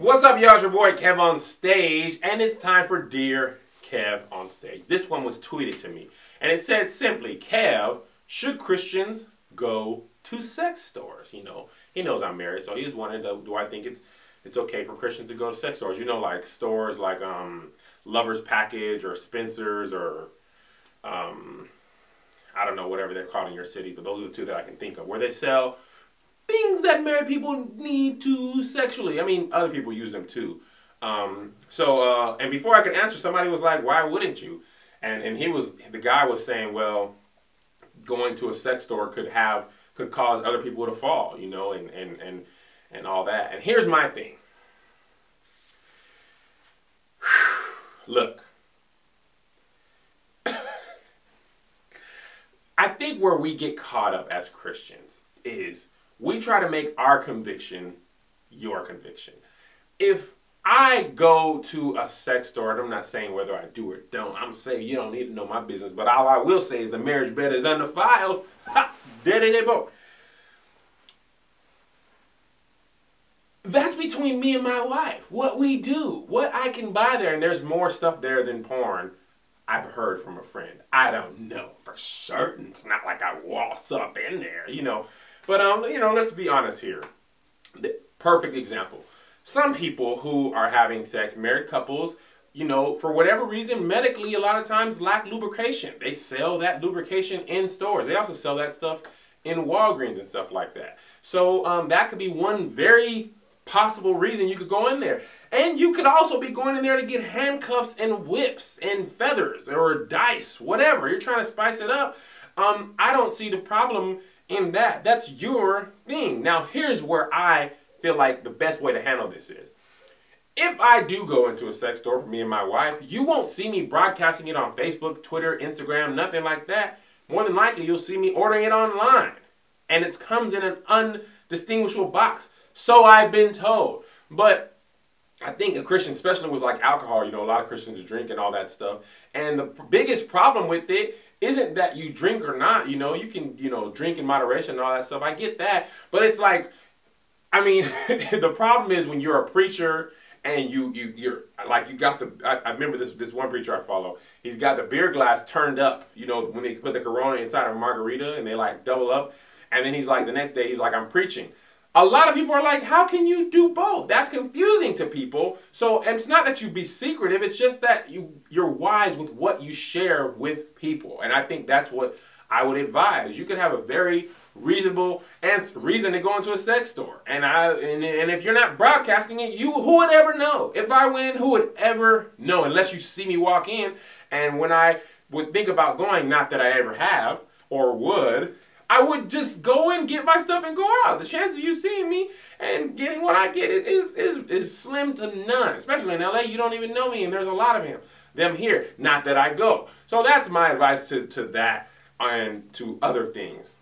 What's up, y'all? It's your boy Kev on Stage, and it's time for Dear Kev on Stage. This one was tweeted to me, and it said simply, Kev, should Christians go to sex stores? You know, he knows I'm married, so he was wondering, do I think it's okay for Christians to go to sex stores? You know, like stores like Lover's Package or Spencer's or I don't know, whatever they're called in your city, but those are the two that I can think of, where they sell things that married people need to sexually. I mean, other people use them too. And before I could answer, somebody was like, why wouldn't you? And the guy was saying, well, going to a sex store could cause other people to fall, you know, and all that. And here's my thing. Look. I think where we get caught up as Christians is we try to make our conviction your conviction. If I go to a sex store, and I'm not saying whether I do or don't, I'm saying you don't need to know my business, but all I will say is the marriage bed is undefiled. Ha! There they both. That's between me and my wife. What we do, what I can buy there, and there's more stuff there than porn. I've heard from a friend. I don't know for certain. It's not like I waltz up in there, you know. But, you know, let's be honest here. The perfect example. Some people who are having sex, married couples, you know, for whatever reason, medically, a lot of times lack lubrication. They sell that lubrication in stores. They also sell that stuff in Walgreens and stuff like that. So that could be one very possible reason you could go in there. And you could also be going in there to get handcuffs and whips and feathers or dice, whatever. You're trying to spice it up. I don't see the problem in that. That's your thing. Now, here's where I feel like the best way to handle this is. If I do go into a sex store for me and my wife, you won't see me broadcasting it on Facebook, Twitter, Instagram, nothing like that. More than likely, you'll see me ordering it online. And it comes in an undistinguishable box. So I've been told. But I think a Christian, especially with like alcohol, you know, a lot of Christians drink and all that stuff. And the biggest problem with it isn't that you drink or not. You know, you can, you know, drink in moderation and all that stuff. I get that. But it's like, I mean, the problem is when you're a preacher and you're like, you got the, I remember this one preacher I follow. He's got the beer glass turned up, you know, when they put the Corona inside of a margarita and they like double up. And then he's like, the next day, he's like, I'm preaching. A lot of people are like, how can you do both? That's confusing to people. So, and it's not that you be secretive. It's just that you're wise with what you share with people. And I think that's what I would advise. You could have a very reasonable reason to go into a sex store. And if you're not broadcasting it, who would ever know? If I win, who would ever know? Unless you see me walk in. And when I would think about going, not that I ever have or would, I would just go in, get my stuff, and go out. The chance of you seeing me and getting what I get is slim to none. Especially in LA, you don't even know me, and there's a lot of them here. Not that I go. So that's my advice to that and to other things.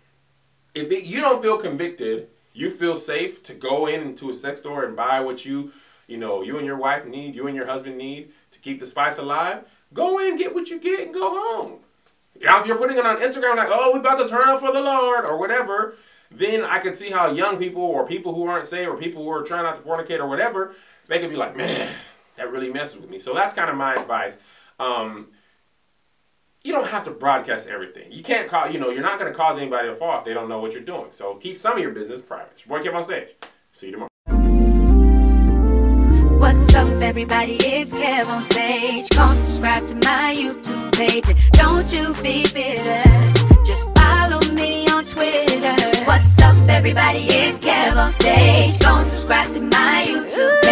If you don't feel convicted, you feel safe to go into a sex store and buy what you and your wife need, you and your husband need to keep the spice alive, go in, get what you get, and go home. Now, if you're putting it on Instagram like, oh, we're about to turn up for the Lord or whatever, then I could see how young people or people who aren't saved or people who are trying not to fornicate or whatever, they could be like, man, that really messes with me. So that's kind of my advice. You don't have to broadcast everything. You can't call, you're not going to cause anybody to fall if they don't know what you're doing. So keep some of your business private. It's your boy Kev on Stage. See you tomorrow. What's up, everybody? It's Kev on Stage. Go subscribe to my YouTube page. Don't you be bitter. Just follow me on Twitter. What's up, everybody? It's Kev on Stage. Go subscribe to my YouTube page.